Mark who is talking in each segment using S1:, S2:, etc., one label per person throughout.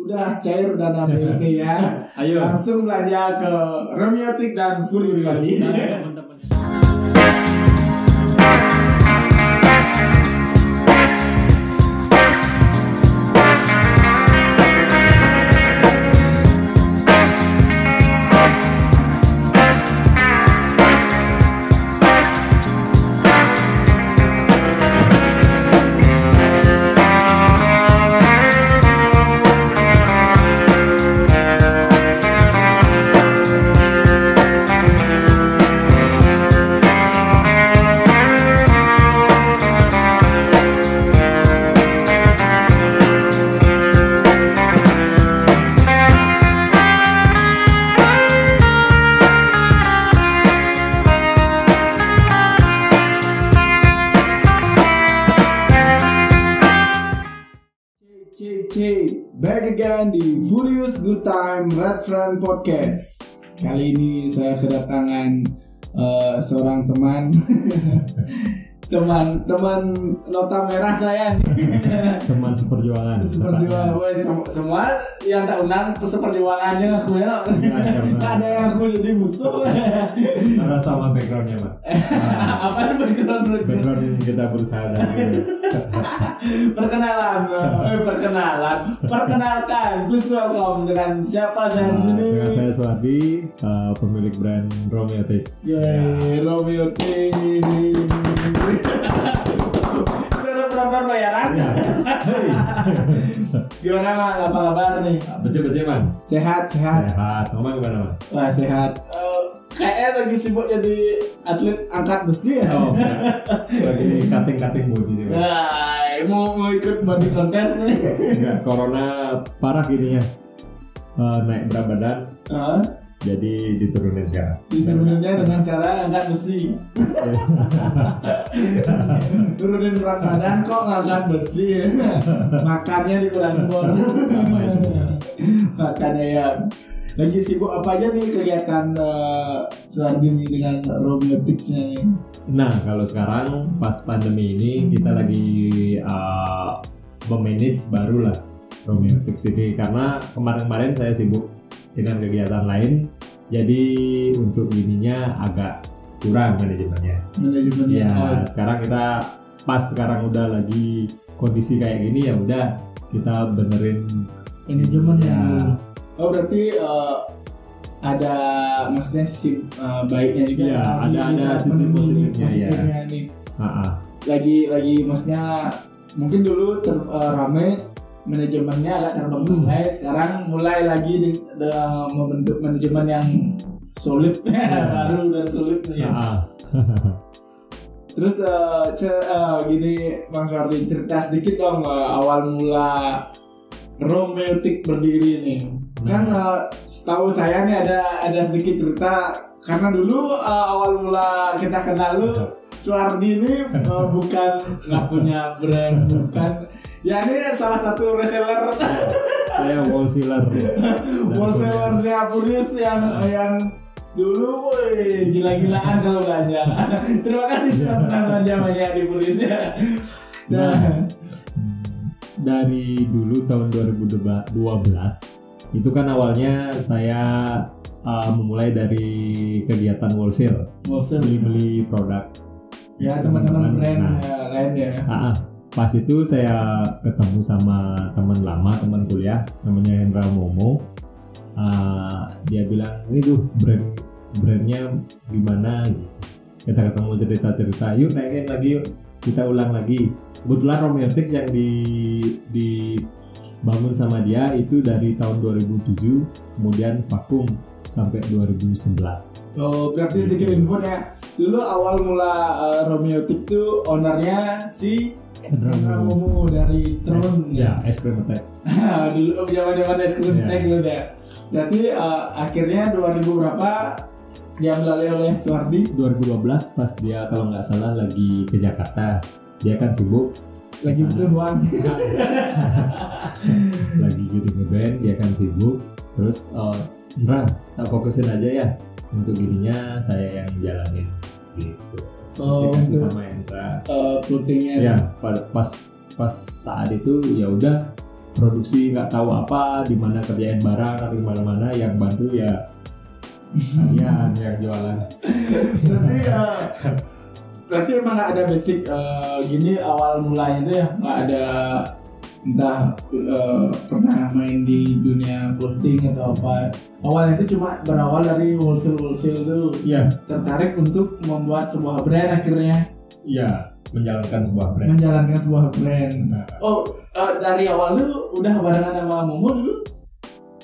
S1: udah cair dana BLT ya.
S2: Ayo.
S1: Langsung belanja ke Romiotic dan Furious kali.
S2: Teman-teman.
S1: Back again di Furious Good Time Red Friend Podcast. Kali ini saya kedatangan seorang teman nota merah saya nih.
S2: Teman seperjuangan.
S1: Semua yang tak undang seperjuangannya aku ya. Tak ada yang aku jadi musuh.
S2: Karena sama backgroundnya, Pak.
S1: Apa background
S2: yang kita berusaha dari
S1: Perkenalkan, please welcome dengan siapa saya di sini?
S2: Dengan saya Suardi, pemilik brand Romiotic.
S1: Romiotic. Sudah penonton bayaran?
S2: Ya.
S1: Gimana Mang? Apa kabar nih?
S2: Bece Mang.
S1: Sehat.
S2: Ngomong gimana, Mang?
S1: Wah, sehat. Kayaknya lagi sibuk jadi atlet angkat besi ya.
S2: Oh, lagi cutting body sih, Mang.
S1: Mau ikut body contest nih.
S2: Enggak, corona parah gini ya. Naik berat badan. Jadi diturunin sekarang.
S1: Dituruninnya dengan cara angkat besi. Turunin berat badan kok ngangkat besi. Makannya dikurangin
S2: sama itu.
S1: Makanya ya. Lagi sibuk apa aja nih kegiatan Suardi nih dengan Romiotic-nya nih?
S2: Nah, kalau sekarang pas pandemi ini kita lagi memanage baru lah Romiotic ini, karena kemarin saya sibuk dengan kegiatan lain, jadi untuk ininya agak kurang manajemennya. Ya, sekarang sekarang udah lagi kondisi kayak gini, ya udah kita benerin
S1: manajemen
S2: ya.
S1: Oh, berarti ada maksudnya sisi baiknya juga
S2: ya, ada sisi positifnya ya.
S1: Nih. Lagi maksudnya mungkin dulu rame manajemennya agak terbengkalai, sekarang mulai lagi membentuk manajemen yang solid, baru dan solid nih. Terus gini Bang Suardi, cerita sedikit dong awal mula Romiotic berdiri nih. Kan setahu saya nih ada sedikit cerita, karena dulu awal mula kita kenal lu Suardi ini bukan nggak punya brand, bukan ya, ini salah satu reseller.
S2: Saya wholesaler
S1: Wholesalernya Furious yang dulu gila-gilaan kalau belanja. Terima kasih sudah pernah belanja banyak di Furious ya.
S2: Nah, dari dulu tahun 2012 itu kan awalnya saya memulai dari kegiatan wholesale beli produk
S1: ya, teman-teman brand lain ya.
S2: Pas itu saya ketemu sama teman kuliah namanya Hendra Momo. Dia bilang, ini tuh brandnya gimana gitu. Kita ketemu cerita, yuk naikin lagi, yuk kita ulang lagi. Kebetulan Romiotic yang dibangun sama dia itu dari tahun 2007, kemudian vakum sampai 2011.
S1: Oh, berarti sedikit info ya. Dulu awal mula Romiotic tuh ownernya si Hendra Momo dari Tron.
S2: Ya, es krim attack.
S1: Dulu zaman es krim attack dulu deh. Berarti akhirnya 2000 berapa diambil oleh Suardi?
S2: 2012 pas dia kalau nggak salah lagi ke Jakarta. Dia kan sibuk.
S1: Lagi butuh uang.
S2: Lagi gitu ngeband, dia kan sibuk. Terus Hendra, tak fokusin aja ya. Untuk gininya saya yang jalanin gitu. Dikasih sama Hendra.
S1: Plottingnya.
S2: Ya, pas saat itu ya udah produksi nggak tahu apa, di mana kerjain barang atau di mana-mana, yang bantu ya kalian yang jualan.
S1: Berarti emang nggak ada basic gini awal mulanya itu ya, nggak ada entah pernah main di dunia clothing atau apa. Awalnya itu cuma berawal dari wholesale dulu.
S2: Iya.
S1: Tertarik untuk membuat sebuah brand akhirnya.
S2: Iya, menjalankan sebuah brand. Nah.
S1: Dari awal tuh udah barengan sama Momo dulu?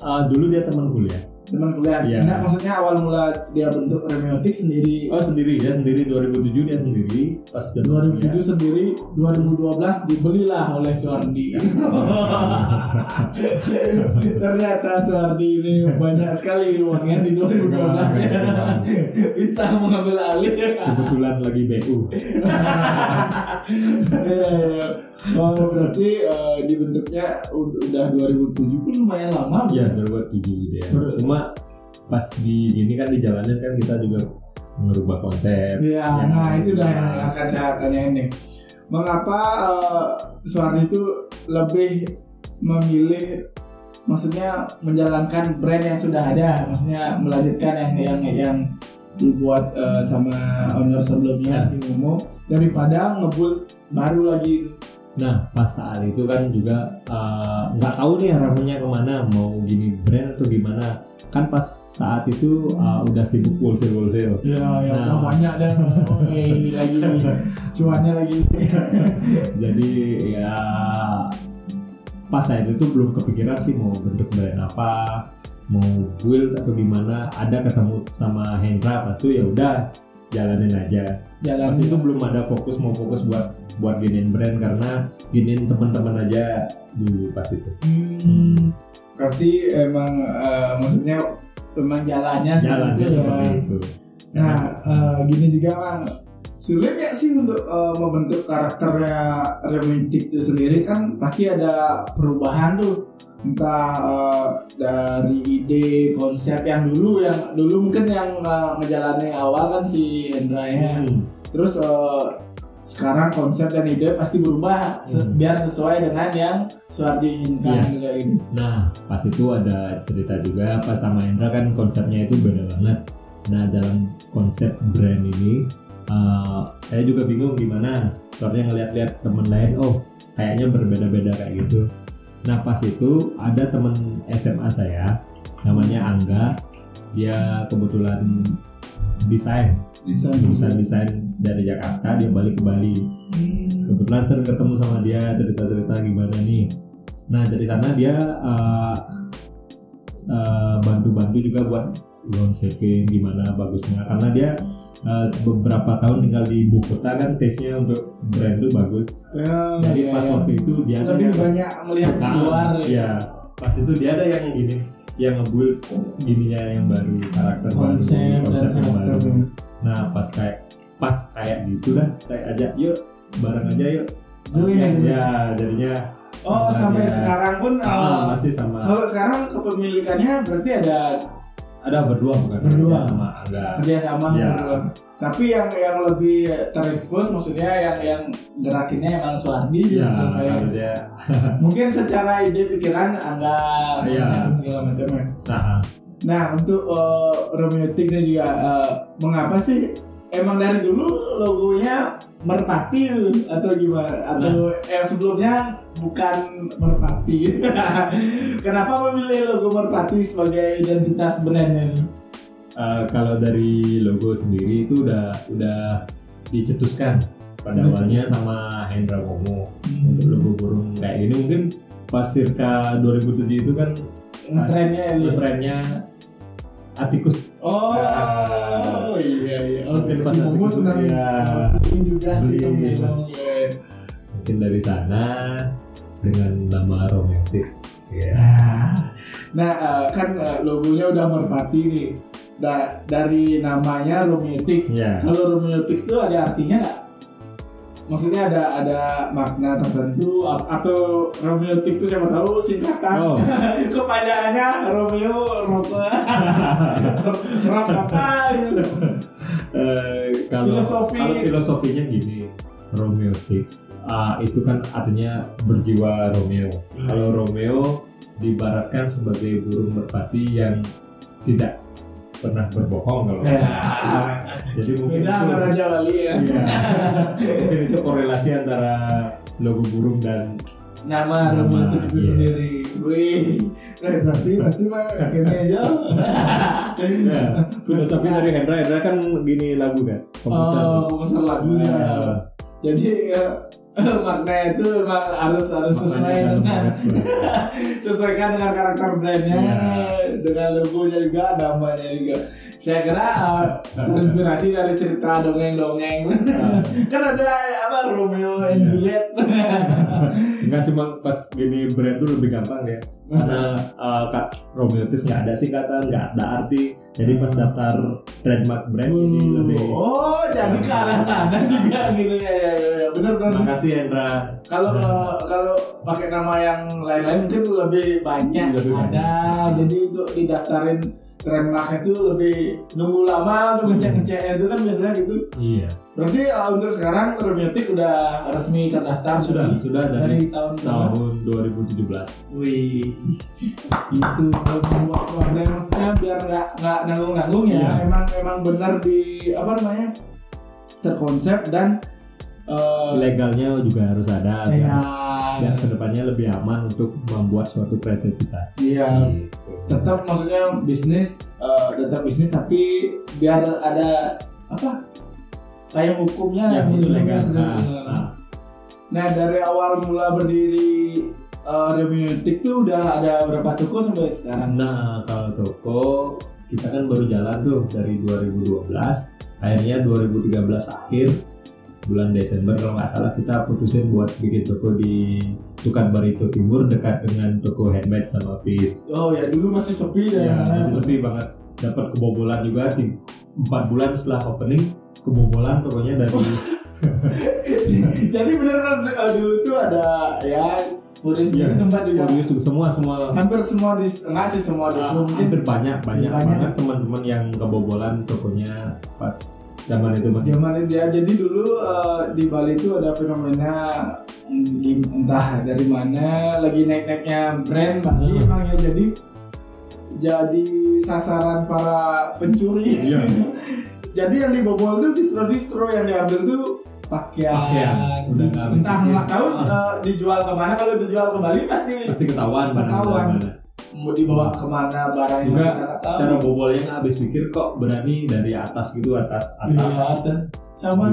S2: Dulu dia teman kuliah.
S1: Iya. Enggak, maksudnya awal mula dia bentuk Remiotic sendiri.
S2: Sendiri 2007 dia sendiri. Pas
S1: 2007 sendiri, 2012 dibelilah oleh Suwardi. Ternyata Suwardi ini banyak sekali uangnya di 2012 ya. Bisa mengambil alih.
S2: Kebetulan lagi BU.
S1: Oh, berarti dibentuknya udah 2007 pun lumayan lama.
S2: Iya, 2007 ya. Cuma pas di ini kan di jalannya kan kita juga merubah konsep.
S1: Iya, nah itu udah yang akan saya tanyain nih. Mengapa Suwardi itu lebih memilih, maksudnya menjalankan brand yang sudah ada, maksudnya melanjutkan yang dibuat sama owner sebelumnya si Momo daripada ngebuild baru lagi.
S2: Nah pas saat itu kan juga nggak tahu nih arahnya kemana, mau gini brand atau gimana. Kan pas saat itu udah sibuk wholesale.
S1: Ya banyak dan lagi cuannya lagi.
S2: Jadi ya pas saat itu belum kepikiran sih mau bentuk brand apa, mau build atau gimana. Ada ketemu sama Hendra pas itu ya udah jalanin aja. Pas itu belum ada fokus buat giniin brand, karena giniin teman-teman aja dulu pas itu.
S1: Berarti emang maksudnya memang jalannya
S2: seperti itu.
S1: Nah gini juga Bang, sulit nggak sih untuk membentuk karakternya Remiotic itu sendiri? Kan pasti ada perubahan tuh, entah dari ide konsep yang dulu mungkin yang ngejalanin awal kan si Hendra ya. Terus sekarang konsep dan ide pasti berubah biar sesuai dengan yang Suwardi inginkan juga ini.
S2: Nah pas itu ada cerita juga pas sama Hendra kan konsepnya itu beda banget. Nah dalam konsep brand ini saya juga bingung gimana, soalnya ngeliat-liat temen lain kayaknya berbeda-beda kayak gitu. Nah pas itu ada temen SMA saya namanya Angga, dia kebetulan desain dari Jakarta, dia balik ke Bali. Kebetulan sering ketemu sama dia, cerita-cerita gimana nih. Nah dari sana dia bantu-bantu juga buat launching gimana bagusnya, karena dia beberapa tahun tinggal di ibu kota kan, taste-nya untuk brand itu bagus. Jadi pas waktu itu dia
S1: lebih banyak melihat keluar.
S2: Ya pas itu dia ada yang gini, yang nge-build gininya yang baru, karakter konsep yang baru. Nah pas kayak gitu dah, kayak ajak yuk bareng aja yuk. Ya jadinya
S1: sampai sekarang pun
S2: masih sama.
S1: Kalau sekarang kepemilikannya berarti ada
S2: berdua sama Angga.
S1: Kerja sama berdua. Tapi yang lebih terekspos maksudnya yang gerakinnya emang Suwardi sih menurut saya. Mungkin secara ide pikiran Angga segala macamnya. Nah untuk Remiotic juga mengapa sih emang dari dulu logonya merpati atau gimana? Atau sebelumnya bukan merpati? Kenapa memilih logo merpati sebagai identitas brandnya?
S2: Kalau dari logo sendiri itu udah dicetuskan pada awalnya sama Hendra Momo untuk logo burung kayak gini. Mungkin pas circa 2007 itu kan trennya Atikus.
S1: Iya. Si Momo senang juga sih.
S2: Mungkin dari sana dengan nama Remiotic.
S1: Nah kan logonya udah merpati nih. Dari namanya Remiotic. Kalau Remiotic itu ada artinya nggak? Maksudnya ada makna tertentu atau Remiotic itu siapa tahu singkatan kepanjangannya Romeo Rock apa gitu.
S2: Kalau filosofinya gini, Romeotics itu kan artinya berjiwa Romeo. Kalau Romeo diibaratkan sebagai burung merpati yang tidak pernah berbohong kalau jadi mungkin
S1: beda sama Raja Wali ya.
S2: Mungkin itu korelasi antara logo burung dan
S1: nama Romeo itu sendiri. Wih, berarti pasti mah kayaknya aja.
S2: Filosofi dari Hendra kan gini lagu kan,
S1: komposer lagu ya. Jadi makna itu memang harus sesuai dengan sesuaikan dengan karakter brandnya, dengan logonya juga, namanya juga. Saya kira terinspirasi dari cerita dongeng-dongeng. Kan ada apa Romeo and Juliet.
S2: Enggak sih bang, pas gini brand tuh lebih gampang ya. Karena Romeotics nggak ada singkatan, nggak ada arti. Jadi pas daftar trademark brand ini lebih.
S1: Oh, jadi ke arah sana juga gitu ya. Benar.
S2: Makasih Hendra.
S1: Kalau pakai nama yang lain-lain mungkin lebih banyak ada. Jadi untuk didaftarin trademark itu lebih nunggu lama untuk ngecek-ngeceknya itu kan biasanya gitu. Iya. Berarti untuk sekarang Romeotics udah resmi terdaftar.
S2: Sudah dari tahun 2017.
S1: Wih, itu membuat sebuah brand maksudnya biar nggak nanggung-nanggung ya. Memang benar di apa namanya terkonsep dan
S2: legalnya juga harus ada. Dan kedepannya lebih aman untuk membuat suatu kreativitas.
S1: Iya. Gitu. Tetap maksudnya bisnis, tetap bisnis tapi biar ada apa? Kayak hukumnya
S2: yang itu legal.
S1: Nah dari awal mula berdiri Romeotics tuh udah ada berapa toko sampai sekarang?
S2: Nah kalau toko kita kan baru jalan tuh dari 2012, akhirnya 2013 akhir. Bulan Desember kalau nggak salah kita putusin buat bikin toko di Tukan Barito Timur dekat dengan toko handmade sama Peace.
S1: Oh ya dulu masih sepi
S2: ya. Masih sepi banget. Dapat kebobolan juga di 4 bulan setelah opening, kebobolan pokoknya dari.
S1: Jadi beneran dulu tuh ada ya Puris sempat juga.
S2: Puris semua.
S1: Hampir semua nggak sih semua mungkin
S2: hampir banyak banget teman-teman yang kebobolan tokonya pas zaman itu
S1: ya. Jadi dulu di Bali itu ada fenomena entah dari mana lagi naik-naiknya brand Bali emang ya, jadi sasaran para pencuri. Iya. Jadi yang dibobol tuh distro yang diambil tuh pakaian.
S2: Udah
S1: nggak tahu dijual kemana. Kalau dijual ke Bali pasti ketahuan. Mau dibawa kemana barang
S2: juga cara bobolnya nggak habis pikir kok berani dari atas gitu atas
S1: sama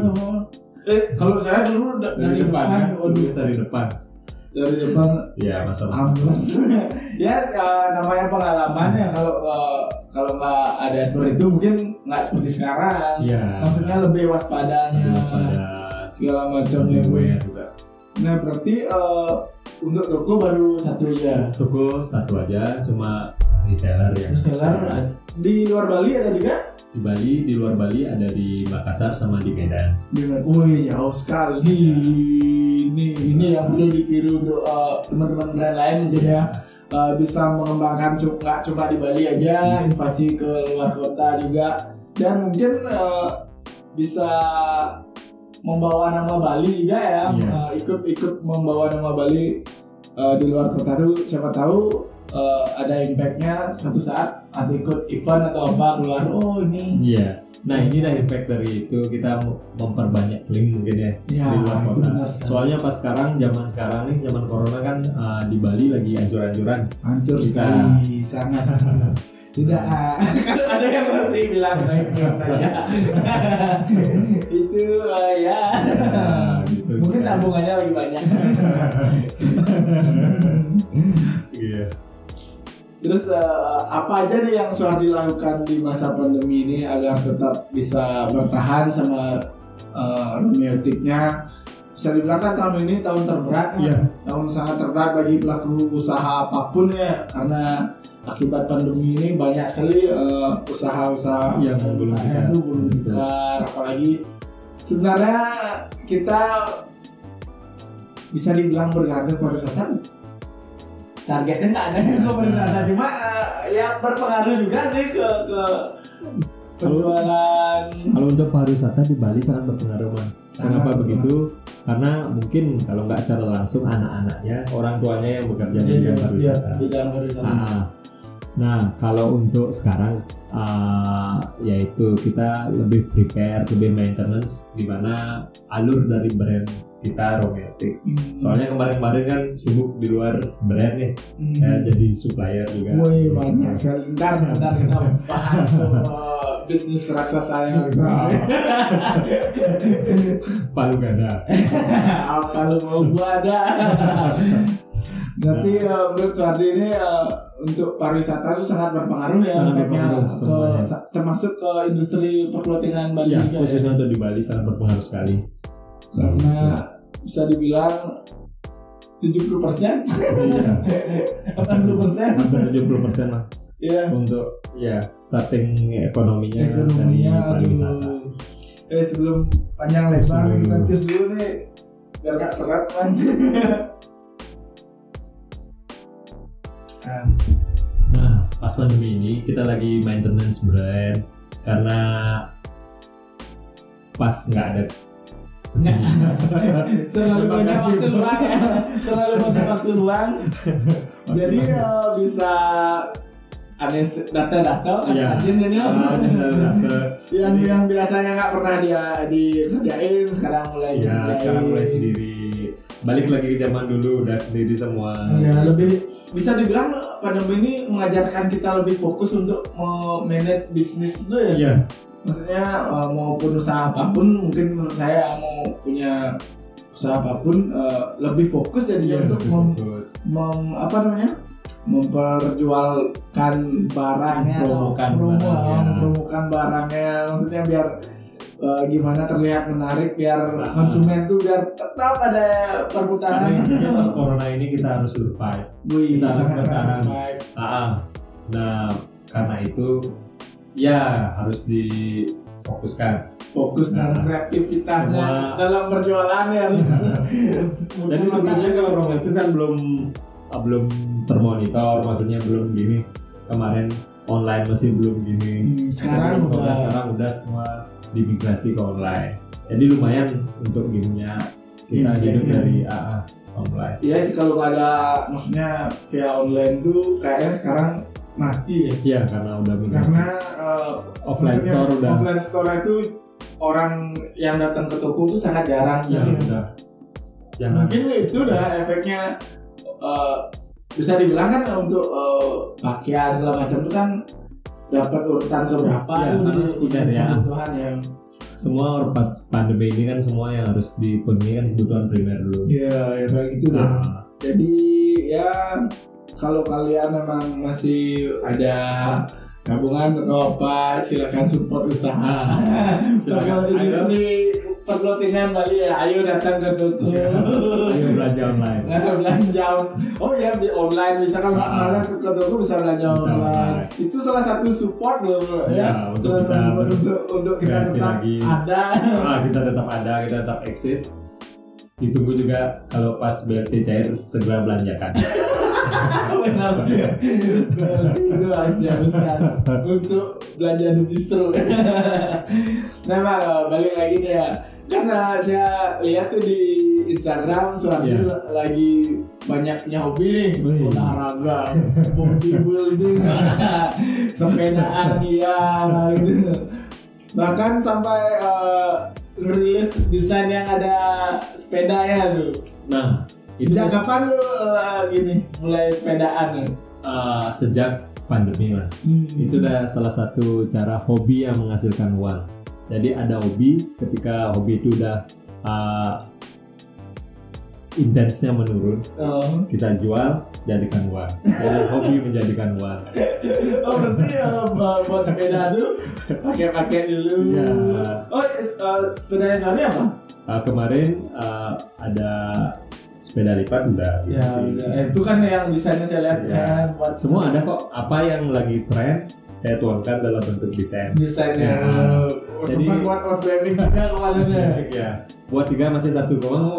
S1: kalau saya dulu dari depan dari depan
S2: ya masa
S1: ya namanya pengalaman ya. Kalau nggak ada seperti itu mungkin nggak seperti sekarang ya. Maksudnya lebih waspada segala macamnya juga. Nah berarti untuk toko baru satu aja.
S2: Toko satu aja, cuma reseller ya.
S1: Di luar Bali ada juga?
S2: Di luar Bali ada di Makassar sama di Medan.
S1: Wih jauh sekali. Ini yang perlu ditiru untuk teman-teman brand lain jadi bisa mengembangkan nggak cuma di Bali aja, invasi ke luar kota juga, dan mungkin bisa membawa nama Bali juga ya, ikut membawa nama Bali di luar kota tuh siapa tahu ada impactnya suatu saat ada ikut event atau apa keluar ini.
S2: Iya. Nah ini dah impact dari itu kita memperbanyak link mungkin ya di luar kota. Soalnya pas zaman corona kan di Bali lagi hancur
S1: sekali sangat. Tidak, ada yang masih bilang baik-baik saja. Itu ya. Gitu, mungkin tabungannya lebih banyak.
S2: Iya.
S1: Terus apa aja nih yang sudah dilakukan di masa pandemi ini agar tetap bisa bertahan sama Romeotics-nya? Bisa dibilang kan tahun ini tahun terberat kan? Tahun sangat terberat bagi pelaku usaha apapun ya, karena akibat pandemi ini banyak sekali usaha-usaha
S2: yang belum
S1: dikar. Apalagi sebenarnya kita bisa dibilang bergantung pariwisata. Targetnya nggak ada ke pariwisata, cuma ya berpengaruh juga sih ke penjualan.
S2: Kalau untuk pariwisata di Bali sangat berpengaruh, Man. Kenapa begitu? karena mungkin kalau nggak secara langsung anak-anaknya, orang tuanya yang bekerja di bidang pariwisata.
S1: Bidang pariwisata.
S2: Nah, kalau untuk sekarang yaitu kita lebih prepare, lebih maintenance di mana alur dari brand kita Romeotics. Soalnya kemarin-kemarin kan sibuk di luar brand nih, jadi supplier juga.
S1: Wih, banyak sekali. Ntar kita bahas bisnis raksasa yang
S2: Palu gada.
S1: apa lu mau gua ada. Berarti menurut Suhardi ini untuk pariwisata itu sangat berpengaruh ya,
S2: sangat berpengaruh
S1: termasuk ke industri perclothing Bali
S2: ya,
S1: juga.
S2: Khususnya untuk di Bali sangat berpengaruh sekali.
S1: Karena bisa dibilang 70%,
S2: Iya.
S1: 80%,
S2: Hampir 70% lah.
S1: ya.
S2: Untuk starting ekonominya
S1: Ekonominya.
S2: dari pariwisata.
S1: Sebelum panjang lebar kita cus dulu nih biar gak seret kan.
S2: Nah, pas pandemi ini kita lagi maintenance brand karena pas nggak ada
S1: terlalu banyak waktu luang ya, terlalu banyak waktu luang. Jadi bisa ada data-data yang biasanya nggak pernah dia dikerjain sekarang mulai
S2: sendiri. Balik lagi ke zaman dulu, udah sendiri semua.
S1: Ya, lebih bisa dibilang pandemi ini mengajarkan kita lebih fokus untuk manage bisnis itu ya.
S2: Iya.
S1: Maksudnya maupun usaha apapun, mungkin menurut saya mau punya usaha apapun lebih fokus ya dia untuk memperjualkan barangnya, promokan barangnya, maksudnya biar gimana terlihat menarik, biar konsumen tuh biar tetap ada perputaran.
S2: Karena pas corona ini kita harus survive. Kita harus bertahan. Nah, karena itu ya harus difokuskan.
S1: Fokus dan kreativitasnya dalam berjualan ya harus.
S2: Jadi sebenarnya kalau Romeotics kan belum termonitor, maksudnya belum gini. Kemarin online masih belum gini.
S1: Sekarang
S2: udah semua dimigrasi ke online. Jadi lumayan untuk gamenya kita hidup dari online.
S1: Iya sih, kalau nggak ada maksudnya via online tuh kayaknya sekarang mati ya.
S2: Iya, karena udah migrasi.
S1: Karena
S2: offline
S1: store itu orang yang datang ke toko itu sangat jarang.
S2: Iya, udah.
S1: Mungkin itu udah efeknya bisa dibilang kan untuk pakaian segala macam itu kan dapat urutan keberapa
S2: itu sekedar ya.
S1: Kebutuhan yang
S2: semua pas pandemi ini kan semua yang harus dipenuhi kan kebutuhan primer dulu.
S1: Iya, ya kayak gitu dong. Jadi ya kalau kalian memang masih ada tabungan atau apa, silakan support usaha. Silakan industri perclothingan Bali ya, ayo datang ke toko.
S2: Ayo belanja online.
S1: Oh ya, di online bisa, kalau nggak malas ke toko bisa belanja online. Itu salah satu support loh ya. Untuk kita tetap
S2: lagi.
S1: ada.
S2: Kita tetap ada, kita tetap eksis. Ditunggu juga kalau pas BLT cair segera belanjakan.
S1: Benar. Itu harus dihabiskan untuk belanja distro. Nah, balik lagi nih ya. Karena saya lihat tuh di Instagram Suhardi lagi banyak punya hobi nih, olahraga, bodybuilding, sepedaan gitu. Bahkan sampai ngerilis desain yang ada sepedanya tuh.
S2: Nah,
S1: sejak kapan lu mulai sepedaan?
S2: Sejak pandemi lah. Itu udah salah satu cara hobi yang menghasilkan uang. Jadi ada hobi, ketika hobi itu udah intensnya menurun, kita jual, jadikan uang. Jadi hobi menjadikan uang.
S1: Oh, berarti buat sepeda tuh pakai dulu.
S2: Ya.
S1: Oh, sepedanya Suhardi apa?
S2: Kemarin ada sepeda lipat udah.
S1: Ya, itu kan yang desainnya saya lihat kan. Buat
S2: semua ada kok. Apa yang lagi tren saya tuangkan dalam bentuk desainnya.
S1: Sempat buat osbemik juga kemarinnya.
S2: Ya. Buat 3 masih 1 mau.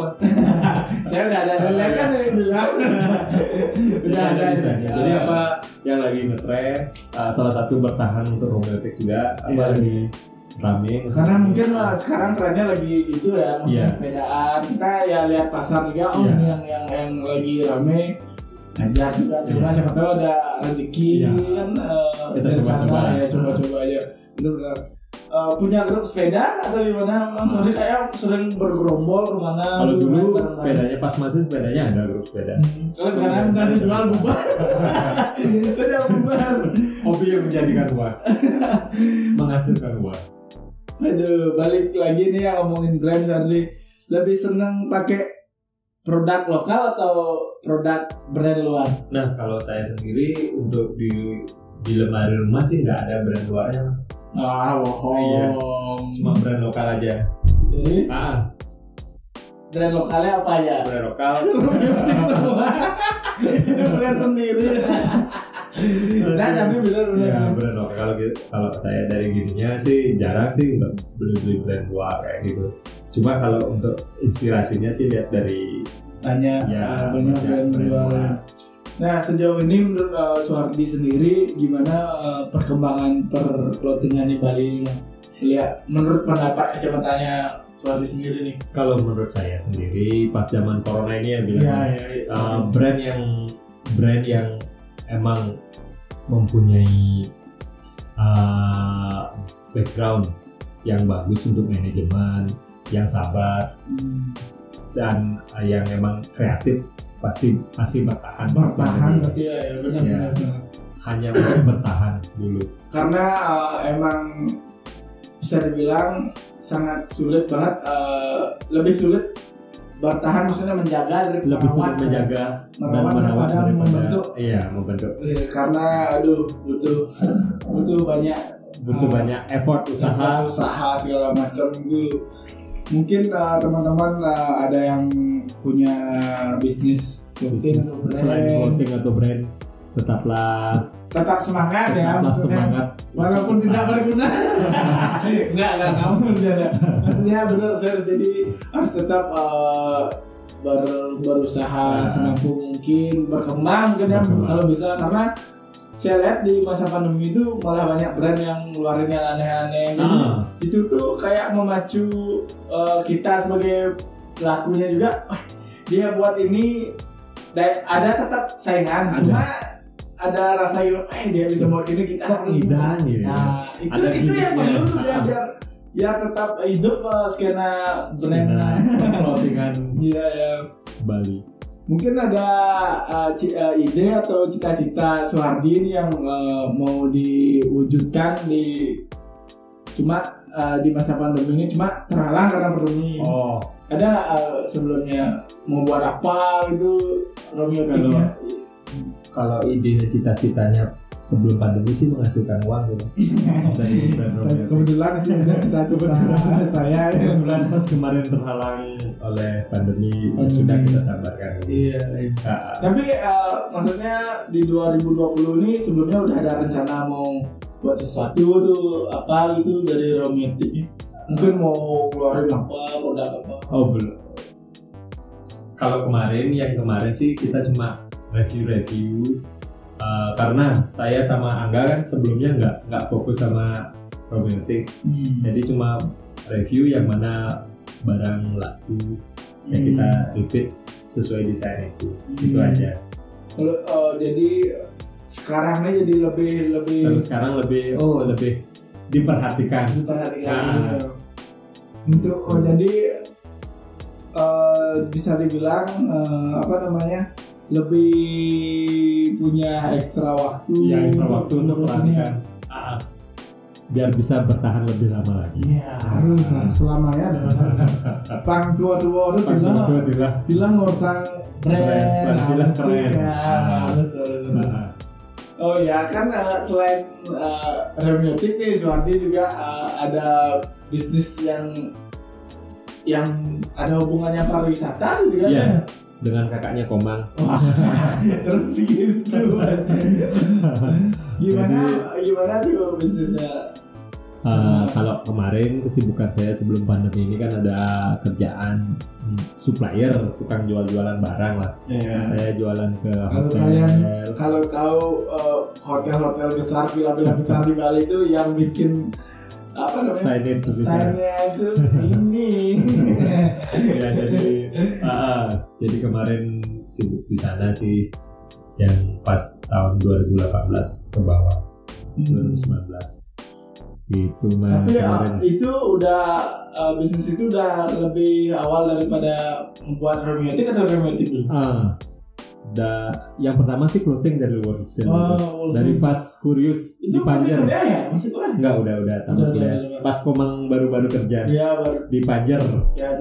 S1: Saya udah ada lihat kan dari dulu. Udah ada
S2: desainnya. Jadi apa yang lagi ngetren, salah satu bertahan untuk Romeotics juga. Apa lagi rame.
S1: Karena mungkin sekarang trennya lagi itu ya, maksudnya sepedaan. Kita ya lihat pasar juga, ini yang lagi rame. Ngajar juga, coba siapa tahu ada rezeki kan.
S2: Kita coba-coba
S1: ya, coba-coba aja. Benar-benar. Punya grup sepeda atau gimana? Soalnya kayak sering bergerombol kemana?
S2: Kalau dulu sepedanya pas masih sepedanya ada grup sepeda.
S1: Terus sekarang udah dijual bubar. Udah bubar.
S2: Hobi yang menjadikan uang, menghasilkan uang.
S1: Aduh, balik lagi nih ya ngomongin brand Sardi. Lebih senang pakai produk lokal atau produk brand luar?
S2: Nah, kalau saya sendiri untuk di lemari rumah sih nggak ada brand luarnya.
S1: Bohong.
S2: Iya. Cuma brand lokal aja.
S1: Jadi brand lokalnya apa ya?
S2: Brand lokal.
S1: Romantis semua. Itu brand sendiri. Nah, tapi benar-benar.
S2: Ya, brand lokal. Kalau saya dari gininya sih jarang sih beli brand luar kayak gitu. Cuma kalau untuk inspirasinya sih lihat dari
S1: banyak brand luar. Nah, sejauh ini menurut Suhardi sendiri gimana perkembangan perclothingan di Bali ini? Lihat menurut pendapat kacamatanya Suhardi sendiri nih.
S2: Kalau menurut saya sendiri pas zaman corona ini ya bilang brand yang emang mempunyai background yang bagus untuk manajemen, yang sabar dan yang emang kreatif pasti bertahan
S1: pasti ya benar.
S2: Hanya untuk bertahan dulu
S1: karena emang bisa dibilang sangat sulit banget, lebih sulit bertahan, maksudnya menjaga dari
S2: lebih sulit menjaga dan merawat daripada membentuk.
S1: Karena butuh banyak
S2: effort, usaha
S1: segala macam gitu. Mungkin teman-teman ada yang punya bisnis
S2: selain clothing atau brand, tetap
S1: semangat ya,
S2: semangat
S1: walaupun tidak berguna. Enggak kamu bercanda. Maksudnya benar, saya harus tetap berusaha semampu mungkin, berkembang kan ya kalau bisa, karena saya lihat di masa pandemi itu malah banyak brand yang ngeluarin yang aneh-aneh. Itu tuh kayak memacu kita sebagai pelakunya juga. Dia buat ini ada tetap saingan, cuma ada rasa dia bisa buat ini, kita harus
S2: lidahnya.
S1: Nah, itu yang perlu biar tetap hidup skena brand
S2: clothingan Bali.
S1: Mungkin ada ide atau cita-cita Suhardi ini yang mau diwujudkan cuma di masa pandemi ini, cuma terhalang karena pandemi. Ada nggak sebelumnya mau buat apa gitu, Romeo?
S2: Kalau ide cita-citanya sebelum pandemi sih menghasilkan uang gitu.
S1: Kebetulan sih ada cita-cita saya.
S2: Kebetulan pas kemarin terhalang oleh pandemi, sudah kita sabarkan.
S1: Iya. Tapi maksudnya di 2020 ini sebelumnya udah ada rencana mau buat sesuatu tuh apa gitu dari Romantic? Mungkin mau keluarin produk apa?
S2: Belum. Kalau kemarin sih kita cuma review. Karena saya sama Angga kan sebelumnya nggak fokus sama Romantics, jadi cuma review yang mana barang laku yang kita repeat sesuai desain itu aja.
S1: Kalau jadi sekarang ini jadi lebih
S2: sekarang lebih diperhatikan.
S1: Untuk jadi bisa dibilang lebih punya ekstra waktu
S2: untuk pelatihan biar bisa bertahan lebih lama lagi.
S1: Iya, harus selamanya. Pang tua-tua itu bilang ngurutang brand keren. Harus. Oh ya kan, selain Remiotic nih, Suhardi juga ada bisnis yang ada hubungannya pariwisata sih juga.
S2: Yeah. Dengan kakaknya Komang.
S1: Terus gitu. Gimana tuh bisnisnya?
S2: Kalau kemarin kesibukan saya sebelum pandemi ini kan ada kerjaan supplier, tukang jualan barang lah. Yeah. Saya jualan ke hotel.
S1: Kalau tahu hotel-hotel besar, villa-villa besar di Bali itu yang bikin apa namanya?
S2: Sign
S1: Signnya itu ini.
S2: Ya jadi kemarin sibuk di sana sih, yang pas tahun 2018 ke bawah 2019 itu mah.
S1: Tapi itu udah bisnis itu udah lebih awal daripada membuat Romiotic atau Romiotic dulu?
S2: Yang pertama sih clothing dari Wolseley. Dari pas Kurius
S1: itu
S2: di Panjer.
S1: Masih kuliah ya? Masih kuliah?
S2: Enggak, udah tamat kuliah. Pas Komang baru-baru kerja.
S1: Iya, baru
S2: di Panjer.
S1: Ya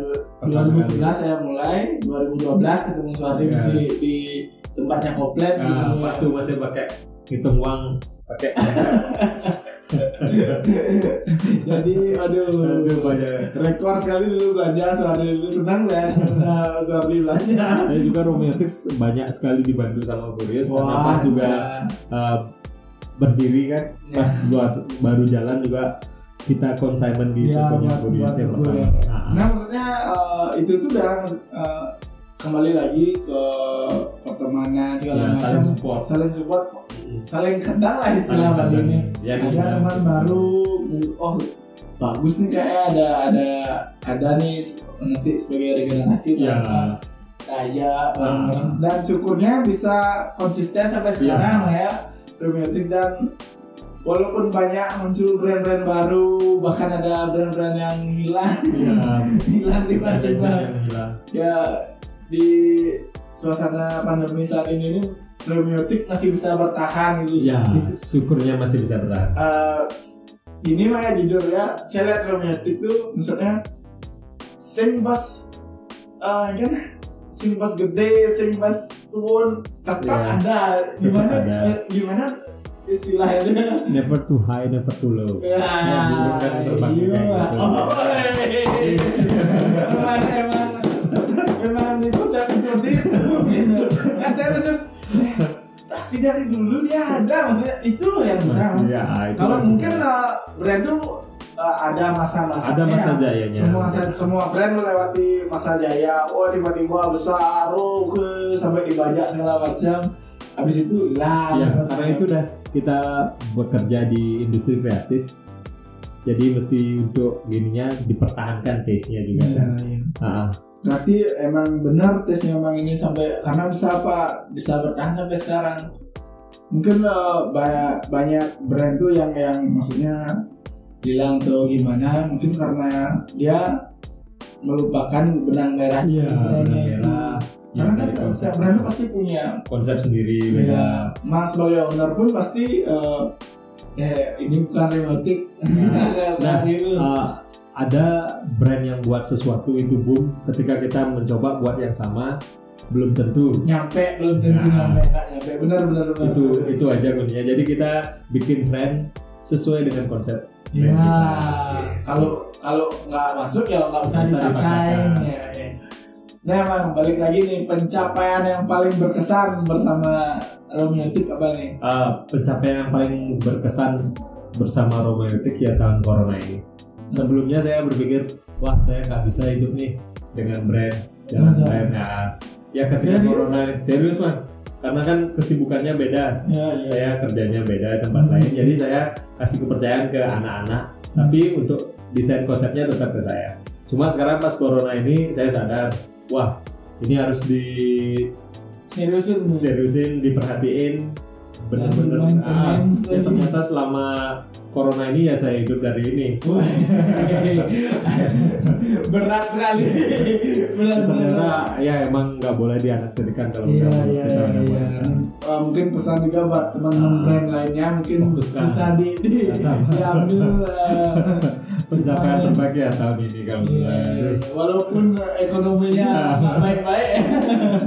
S1: 2011 saya mulai, 2012 ketemu Suhardi masih di tempatnya Koplet gitu.
S2: Waktu masih pakai hitung uang pakai.
S1: Jadi aduh banyak rekor sekali dulu belanja. Suhardi dulu senang saya Suhardi belanja.
S2: Dan juga Romiotic banyak sekali dibantu sama Kurius karena pas juga berdiri kan, pas buat baru jalan juga kita consignment di tokonya Kurius yang pertama.
S1: Nah maksudnya itu tuh udah kembali lagi ke pertemanan segala macam, saling support, saling kenal lah istilah kali ini. Ada teman baru, bagus nih kayak ada nih nanti sebagai regenerasi kayak dan syukurnya bisa konsisten sampai sekarang ya Romiotic. Dan walaupun banyak muncul brand-brand baru, bahkan ada brand-brand yang hilang tiba-tiba ya. Di suasana pandemi saat ini Romiotic masih bisa bertahan gitu.
S2: Ya, syukurnya masih bisa bertahan.
S1: Ini mah ya jujur ya, saya lihat Romiotic tuh misalnya simbas kan simbas gede, simbas turun tetap ada. Gimana istilahnya?
S2: Never too high, never too low.
S1: Emang di konsep seperti itu. Nah, serius. Tapi dari dulu dia ada, maksudnya itu loh yang susah. Kalau mungkin brand tuh ada masa-masa.
S2: Ada masa jayanya.
S1: Semua brand melewati masa jaya. Tiba-tiba besar, sampai dibajak segala macam. Habis itu hilang.
S2: Ya, karena itu udah kita bekerja di industri kreatif. Jadi mesti untuk gininya dipertahankan taste-nya juga kan.
S1: Berarti emang benar tesnya emang ini sampai karena bisa bertahan sampai sekarang. Mungkin banyak brand tuh yang maksudnya hilang tuh gimana? Mungkin karena dia melupakan benang merah.
S2: Iya, benang merah.
S1: Karena kan setiap brand pasti punya
S2: konsep sendiri. Beda.
S1: Mas sebagai owner pun pasti ini bukan Romiotic.
S2: Ada brand yang buat sesuatu itu boom, ketika kita mencoba buat yang sama belum tentu
S1: nyampe, benar.
S2: Itu aja kuncinya. Jadi kita bikin brand sesuai dengan konsep.
S1: Kalau nggak masuk ya nggak usah didesain. Nah emang balik lagi nih, pencapaian yang paling berkesan bersama Romiotic apa nih?
S2: Pencapaian yang paling berkesan bersama Romiotic ya tahun corona ini. Sebelumnya saya berpikir, wah saya nggak bisa hidup nih dengan brand, ya ketika corona serius man, karena kan kesibukannya beda, saya kerjanya beda tempat lain, jadi saya kasih kepercayaan ke anak-anak, tapi untuk desain konsepnya tetap ke saya. Cuma sekarang pas corona ini saya sadar, wah ini harus seriusin, diperhatiin, bener-bener. Ya ternyata selama corona ini ya saya hidup dari ini.
S1: Berat sekali.
S2: Ternyata ya emang nggak boleh dianaktirikan kalau kita ada
S1: mungkin pesan juga buat teman-teman brand lainnya, mungkin bisa diambil
S2: pencapaian terbaik ya tahun ini kalau
S1: walaupun ekonominya baik-baik,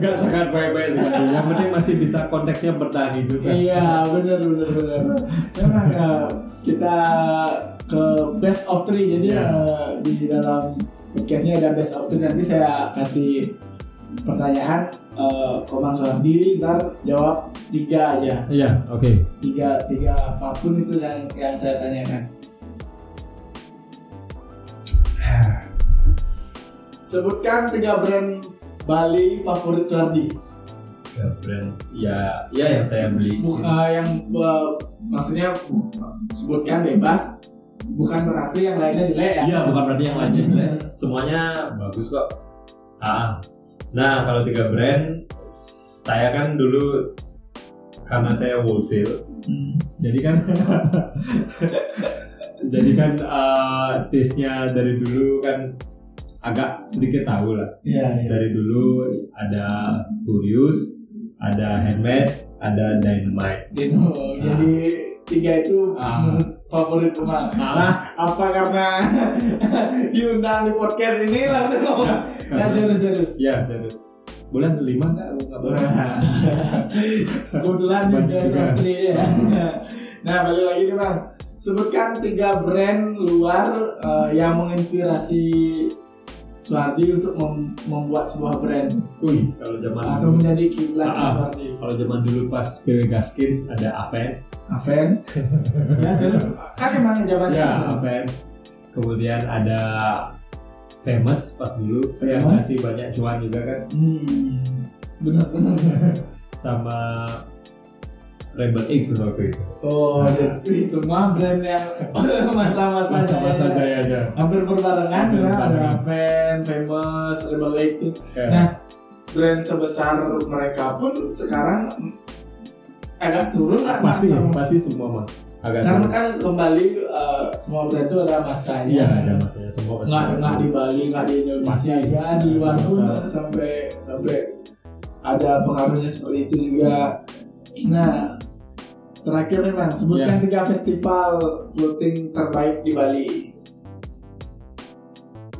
S2: nggak sangat baik-baik sekali. Yang penting masih bisa konteksnya bertahan hidup.
S1: Iya benar. Memang kita ke best of 3, jadi di dalam podcastnya ada best of 3. Nanti saya kasih pertanyaan Komang Suhardi, ntar jawab 3 aja.
S2: Iya, oke.
S1: 3 apapun itu yang saya tanyakan. Sebutkan 3 brand Bali favorit Suhardi.
S2: 3 brand ya yang saya beli.
S1: Maksudnya sebutkan bebas bukan berarti yang lainnya jelek ya.
S2: Iya, bukan berarti yang lainnya jelek. Semuanya bagus kok. Nah, kalau 3 brand, saya kan dulu karena saya wholesale, jadi kan taste-nya dari dulu kan agak sedikit tahu lah.
S1: Iya.
S2: Dari dulu ada Furious, ada Handmade, ada Dynamite.
S1: Jadi 3 itu favorit rumah. Nah, apa karena diundang di podcast ini langsung ngomong? Serius.
S2: Iya, serius. Boleh 5 nggak? Nggak boleh.
S1: Kebetulan dia seperti ya. Nah, balik lagi nih Bang. Sebutkan 3 brand luar yang menginspirasi Suhardi untuk membuat sebuah brand.
S2: Kalau zaman
S1: atau
S2: dulu,
S1: menjadi kiblat Suhardi.
S2: Kalau zaman dulu pas PW Gaskin ada Avens.
S1: Ya, serius. Kan emang zaman
S2: Ya, Avens. Kemudian ada Famous pas dulu. Yang
S1: Famous.
S2: masih banyak cuan juga kan.
S1: Benar.
S2: Sama Rebel X waktu itu.
S1: Jadi semua brand yang masa-masa
S2: jaya.
S1: hampir berbarengan
S2: Hampir
S1: ya,
S2: berbarengan.
S1: ada Famous, Rebel X.
S2: Ya.
S1: Nah, brand sebesar mereka pun sekarang agak turun nggak?
S2: Pasti semua mah. Agak
S1: Karena
S2: turun.
S1: kan kembali semua brand itu ada masanya.
S2: Iya, ada masanya semua pasti.
S1: Nggak di Bali, nggak di Indonesia,
S2: Pasti.
S1: ya di luar pun
S2: Masa.
S1: sampai ada pengaruhnya seperti itu juga. Nah, terakhir nih Bang, sebutkan 3 festival clothing terbaik di Bali.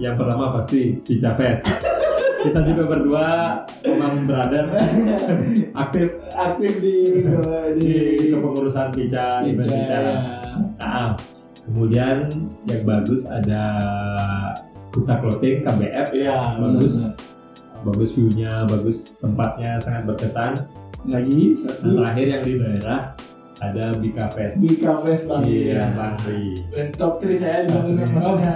S2: Yang pertama pasti Pica Fest. Kita juga berdua memang brother aktif
S1: di
S2: kepengurusan Pica, event Pica.
S1: ya.
S2: Nah, kemudian yang bagus ada Kuta Clothing KBF.
S1: Ya,
S2: Bagus view-nya, bagus tempatnya, sangat berkesan.
S1: Lagi
S2: Dan
S1: satu
S2: terakhir yang di daerah ada Bika Fest.
S1: di Cafe Bali.
S2: Iya, Bali.
S1: Dan top 3 saya juga benar maksudnya.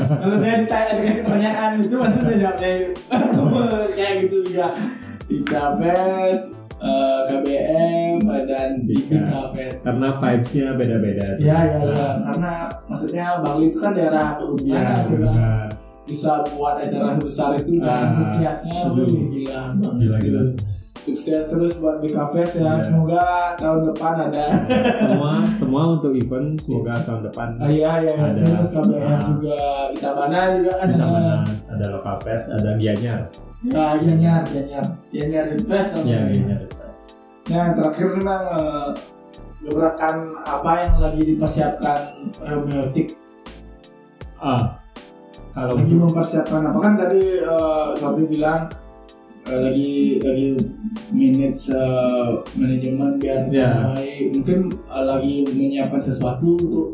S1: Kalau saya ditanya dikasih pertanyaan itu pasti saya jawabnya kayak gitu juga. Di Cafe, KBM dan di
S2: Bika.
S1: Cafe.
S2: Karena vibes-nya beda-beda sih.
S1: Ya. Karena maksudnya Bali itu kan daerah
S2: Iya,
S1: pegunungan,
S2: benar.
S1: bisa buat acara besar itu dan antusiasnya
S2: aduh.
S1: gila banget.
S2: Gila.
S1: Sukses terus buat Bika Fest ya.
S2: Iya.
S1: Semoga tahun depan ada.
S2: semua untuk event semoga tahun depan
S1: Iya.
S2: Ada.
S1: Serius KBR juga kita mana juga kan
S2: kita
S1: ada.
S2: mana ada lokal fest, ada Gianyar.
S1: Ya, Gianyar Fest.
S2: Ya, Gianyar Fest.
S1: Nah, terakhir memang gebrakan apa yang lagi dipersiapkan Homeotic?
S2: Kalau
S1: Lagi mempersiapkan apa kan tadi Sobi bilang lagi manage manajemen biar
S2: Ya.
S1: baik. Mungkin lagi menyiapkan sesuatu untuk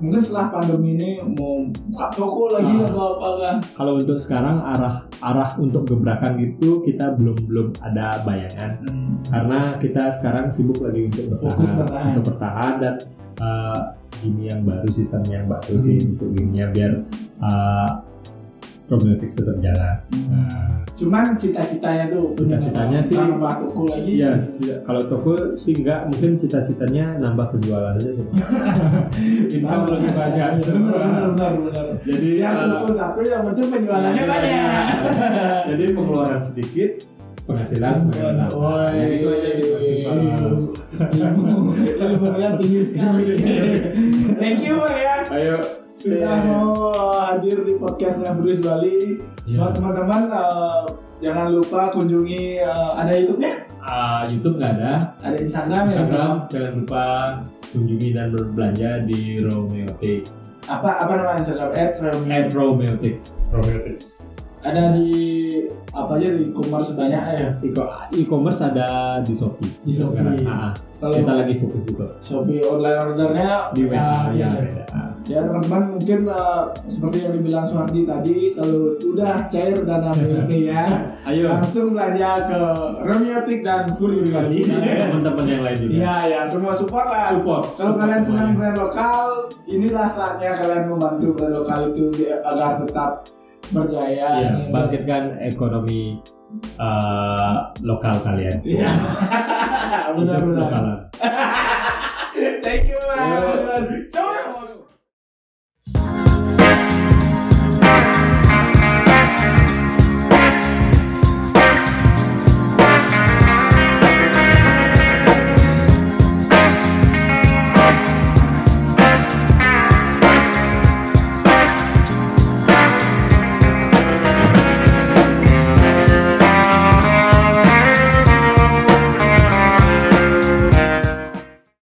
S1: mungkin setelah pandemi ini mau buka toko lagi atau apa kan?
S2: kalau untuk sekarang arah untuk gebrakan itu kita belum ada bayangan karena kita sekarang sibuk lagi untuk
S1: Fokus bertahan.
S2: untuk bertahan dan ini yang baru, sistem yang baru sih untuk ininya biar Romiotics tetap jalan.
S1: Cuman cita-citanya tuh
S2: Cita-citanya sih
S1: nambah toko lagi.
S2: iya, kalau toko sih enggak, mungkin cita-citanya nambah penjualan aja sih. Income lebih banyak.
S1: Benar.
S2: Jadi
S1: Yang toko satu yang penting penjualannya banyak.
S2: Jadi pengeluaran sedikit, penghasilan semakin bertambah. Ya gitu aja sih simpel.
S1: Ilmunya tinggi sekali. Thank you Bang ya.
S2: Ayo
S1: Sudah mau hadir di podcastnya Furious Bali. Buat teman-teman jangan lupa kunjungi ada YouTube-nya,
S2: YouTube nggak ada.
S1: ada Instagram ya.
S2: Jangan lupa kunjungi dan berbelanja di Romiotics.
S1: Apa nama Instagram?
S2: Romiotics.
S1: Ada di apa aja di e-commerce banyak ya.
S2: E-commerce ada di Shopee.
S1: Di Shopee.
S2: Sekarang.
S1: Kalau
S2: Kita lagi fokus di Shopee.
S1: Shopee online ordernya
S2: Di web
S1: ya.
S2: beda.
S1: Ya teman-teman mungkin seperti yang dibilang Suhardi tadi, kalau udah cair dana BLT ya
S2: Ayo.
S1: langsung belanja ke Romiotic dan Furious Bali.
S2: Teman-teman yang lain juga.
S1: Ya semua support lah.
S2: Support.
S1: Kalau kalian senang
S2: semuanya.
S1: brand lokal, inilah saatnya kalian membantu brand lokal itu agar tetap berjaya.
S2: Iya, bangkitkan ekonomi lokal kalian.
S1: Iya.
S2: Hidup
S1: Benar-benar.
S2: lokalan.